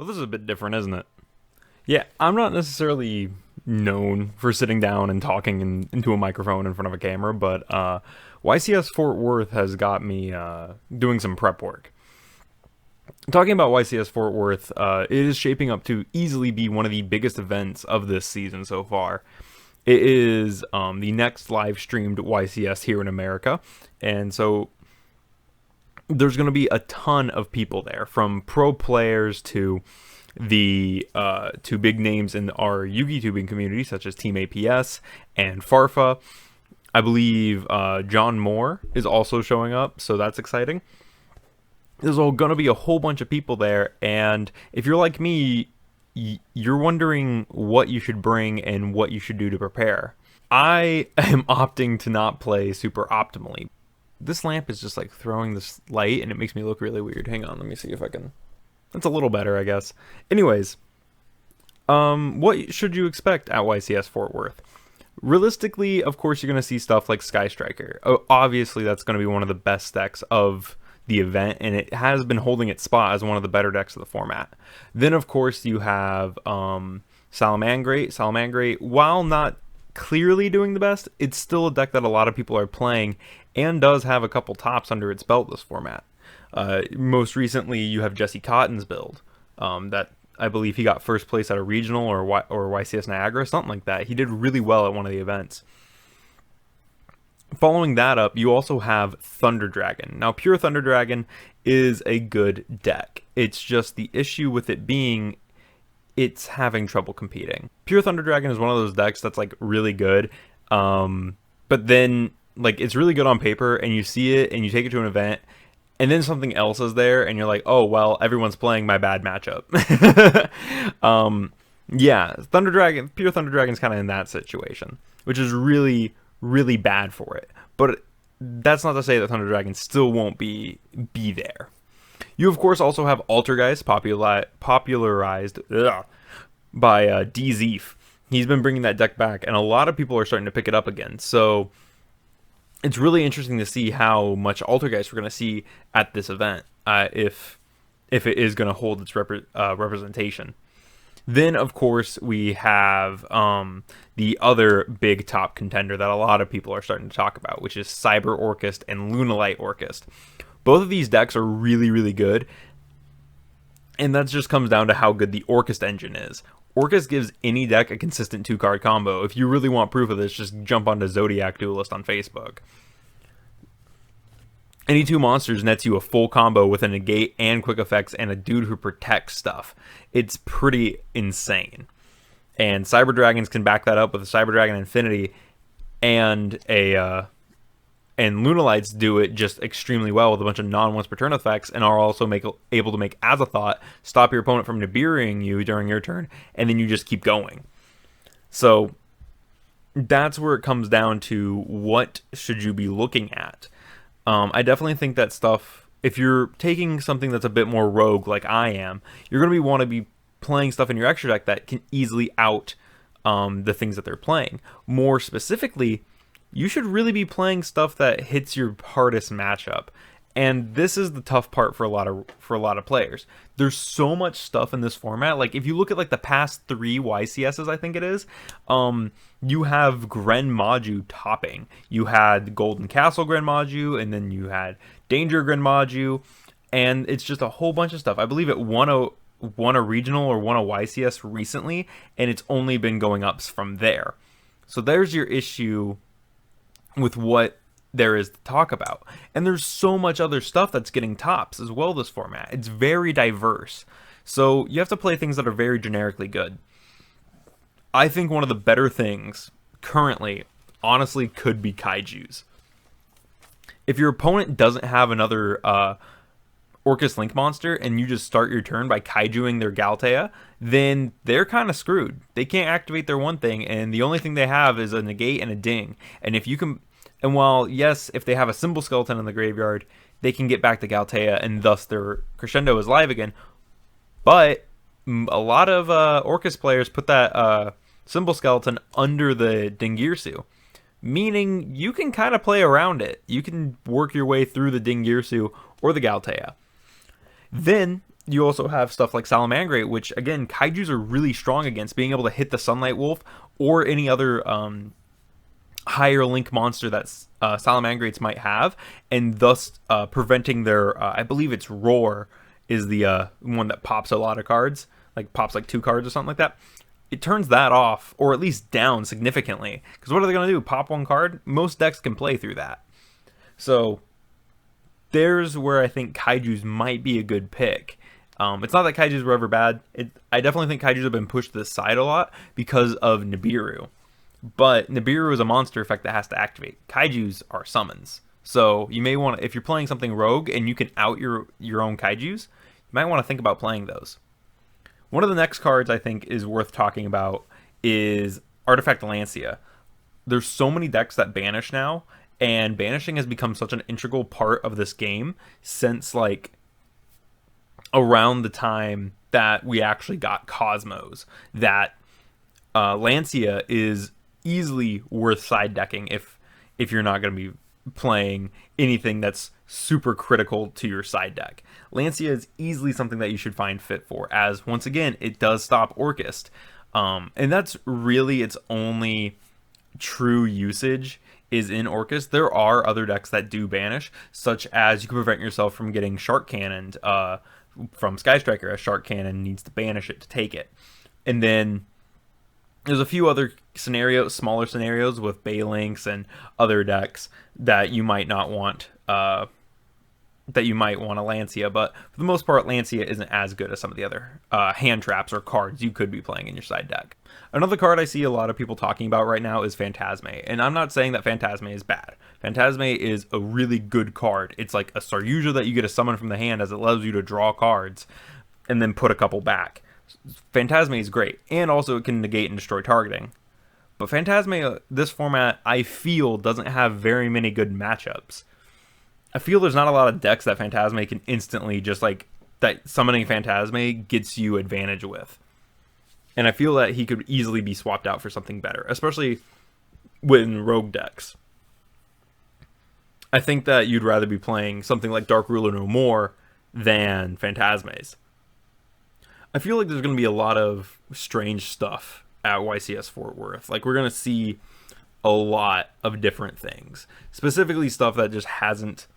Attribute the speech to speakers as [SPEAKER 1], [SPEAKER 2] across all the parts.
[SPEAKER 1] Well, this is a bit different, isn't it? Yeah, I'm not necessarily known for sitting down and talking into a microphone in front of a camera, but YCS Fort Worth has got me doing some prep work. Talking about YCS Fort Worth, it is shaping up to easily be one of the biggest events of this season so far. It is the next live streamed YCS here in America, and so there's going to be a ton of people there, from pro players to the two big names in our Yugi tubing community, such as Team APS and Farfa. I believe John Moore is also showing up, so that's exciting. There's all going to be a whole bunch of people there, and if you're like me, you're wondering what you should bring and what you should do to prepare. I am opting to not play super optimally. This lamp is just like throwing this light, and it makes me look really weird. Hang on, let me see if I can... That's a little better, I guess. Anyways, what should you expect at YCS Fort Worth? Realistically, of course, you're going to see stuff like Sky Striker. Obviously, that's going to be one of the best decks of the event, and it has been holding its spot as one of the better decks of the format. Then, of course, you have Salamangreat. Salamangreat, while not clearly doing the best, it's still a deck that a lot of people are playing and does have a couple tops under its belt this format. Most recently, you have Jesse Cotton's build. That I believe he got first place at a regional or YCS Niagara, something like that. He did really well at one of the events. Following that up, you also have Thunder Dragon. Now, Pure Thunder Dragon is a good deck. It's just the issue with it being it's having trouble competing. Pure Thunder Dragon is one of those decks that's like really good, but then like it's really good on paper, and you see it and you take it to an event, and then something else is there, and you're like, oh, well, everyone's playing my bad matchup. Yeah, Thunder Dragon, Pure Thunder Dragon's kind of in that situation, which is really, really bad for it. But that's not to say that Thunder Dragon still won't be there. You, of course, also have Altergeist, popularized by DZeef. He's been bringing that deck back, and a lot of people are starting to pick it up again. So it's really interesting to see how much Altergeist we're going to see at this event, if it is going to hold its representation. Then, of course, we have the other big top contender that a lot of people are starting to talk about, which is Cyber Orchest and Lunalight Orchest. Both of these decks are really, really good, and that just comes down to how good the Orchest engine is. Orchest gives any deck a consistent 2-card combo. If you really want proof of this, just jump onto Zodiac Duelist on Facebook. Any two monsters nets you a full combo with a negate and quick effects and a dude who protects stuff. It's pretty insane. And Cyber Dragons can back that up with a Cyber Dragon Infinity, and Lunalights do it just extremely well with a bunch of non-once per turn effects, and are also able to make Azathoth stop your opponent from Nibiruing you during your turn, and then you just keep going. So that's where it comes down to what should you be looking at. I definitely think that stuff, if you're taking something that's a bit more rogue like I am, you're going to want to be playing stuff in your extra deck that can easily out the things that they're playing. More specifically, you should really be playing stuff that hits your hardest matchup. And this is the tough part for a lot of players. There's so much stuff in this format. Like if you look at like the past 3 YCSs, I think it is, you have Gren Maju topping. You had Golden Castle Gren Maju, and then you had Danger Gren Maju, and it's just a whole bunch of stuff. I believe it won a regional or won a YCS recently, and it's only been going up from there. So there's your issue with what there is to talk about. And there's so much other stuff that's getting tops as well this format. It's very diverse. So you have to play things that are very generically good. I think one of the better things currently, honestly, could be Kaijus. If your opponent doesn't have another Orcus Link monster, and you just start your turn by Kaijuing their Galtea, then they're kind of screwed. They can't activate their one thing, and the only thing they have is a negate and a ding. And if you can... And while, yes, if they have a Symbol Skeleton in the graveyard, they can get back to Galtea, and thus their Crescendo is live again. But a lot of Orcus players put that Symbol Skeleton under the Dingirsu, meaning you can kind of play around it. You can work your way through the Dingirsu or the Galtea. Then You also have stuff like Salamangreat, which again, kaijus are really strong against, being able to hit the Sunlight Wolf or any other higher link monster that Salamangrates might have, and thus preventing their, I believe it's Roar is the one that pops a lot of cards, like pops like 2 cards or something like that. It turns that off, or at least down significantly. Because what are they going to do? Pop 1 card? Most decks can play through that. So there's where I think kaijus might be a good pick. It's not that kaijus were ever bad. I definitely think kaijus have been pushed to the side a lot because of Nibiru. But Nibiru is a monster effect that has to activate. Kaijus are summons. So you may want to, if you're playing something rogue and you can out your own kaijus, you might want to think about playing those. One of the next cards I think is worth talking about is Artifact Lancia. There's so many decks that banish now, and banishing has become such an integral part of this game since like around the time that we actually got Cosmos, that Lancia is easily worth side decking if you're not going to be playing anything that's super critical to your side deck. Lancia is easily something that you should find fit for, as once again it does stop Orcust, and that's really its only true usage is in Orcust. There are other decks that do banish, such as you can prevent yourself from getting Shark Cannoned from Sky Striker, as Shark Cannon needs to banish it to take it. And then there's a few other scenarios, smaller scenarios with Balinks and other decks that you might not want, that you might want a Lancia, but for the most part, Lancia isn't as good as some of the other hand traps or cards you could be playing in your side deck. Another card I see a lot of people talking about right now is Phantasme, and I'm not saying that Phantasme is bad. Phantasme is a really good card. It's like a Saryuja that you get a summon from the hand, as it allows you to draw cards and then put a couple back. Phantasme is great, and also it can negate and destroy targeting. But Phantasme, this format, I feel, doesn't have very many good matchups. I feel there's not a lot of decks that Phantasme can instantly just like, that summoning Phantasme gets you advantage with. And I feel that he could easily be swapped out for something better, especially in rogue decks. I think that you'd rather be playing something like Dark Ruler No More than Phantasmes. I feel like there's going to be a lot of strange stuff at YCS Fort Worth. Like, we're going to see a lot of different things. Specifically stuff that just hasn't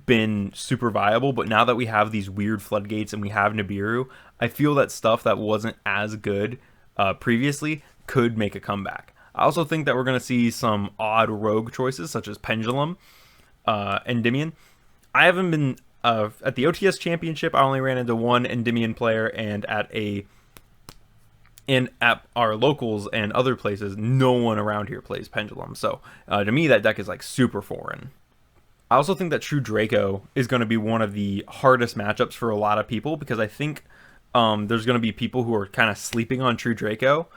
[SPEAKER 1] been super viable, but now that we have these weird floodgates and we have Nibiru, I feel that stuff that wasn't as good previously could make a comeback. I also think that we're going to see some odd rogue choices, such as Pendulum, Endymion. I haven't been at the OTS Championship. I only ran into one Endymion player, and at our locals and other places, no one around here plays Pendulum. So to me, that deck is like super foreign. I also think that True Draco is going to be one of the hardest matchups for a lot of people, because I think there's going to be people who are kind of sleeping on True Draco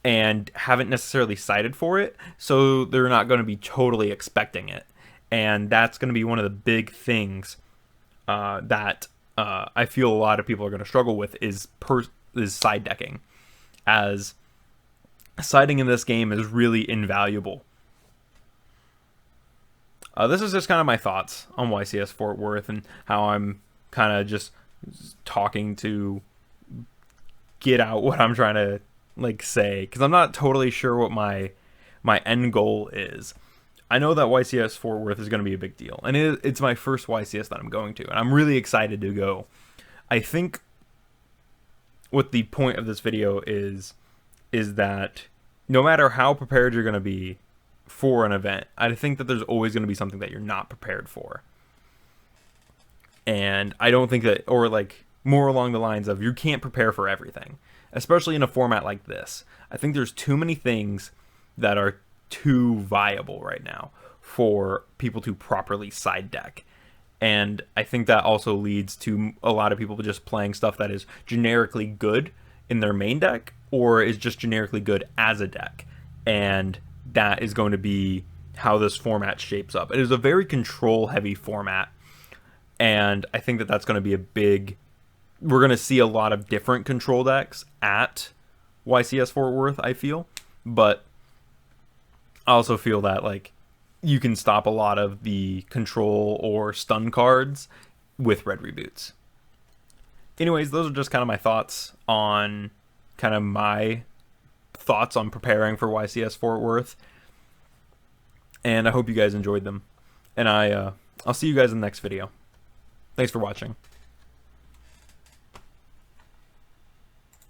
[SPEAKER 1] and haven't necessarily cited for it, so they're not going to be totally expecting it. And that's going to be one of the big things that I feel a lot of people are going to struggle with is side decking, as siding in this game is really invaluable. This is just kind of my thoughts on YCS Fort Worth and how I'm kind of just talking to get out what I'm trying to like say, because I'm not totally sure what my end goal is. I know that YCS Fort Worth is going to be a big deal, and it's my first YCS that I'm going to, and I'm really excited to go. I think what the point of this video is that no matter how prepared you're going to be for an event, I think that there's always going to be something that you're not prepared for. And I don't think that, or like more along the lines of, you can't prepare for everything, especially in a format like this. I think there's too many things that are too viable right now for people to properly side deck. And I think that also leads to a lot of people just playing stuff that is generically good in their main deck, or is just generically good as a deck. And that is going to be how this format shapes up. It is a very control-heavy format, and I think that that's going to be a big... We're going to see a lot of different control decks at YCS Fort Worth, I feel. But I also feel that like you can stop a lot of the control or stun cards with red reboots. anyways, those are just kind of my thoughts on preparing for YCS Fort Worth, and I hope you guys enjoyed them. And I'll see you guys in the next video. Thanks for watching.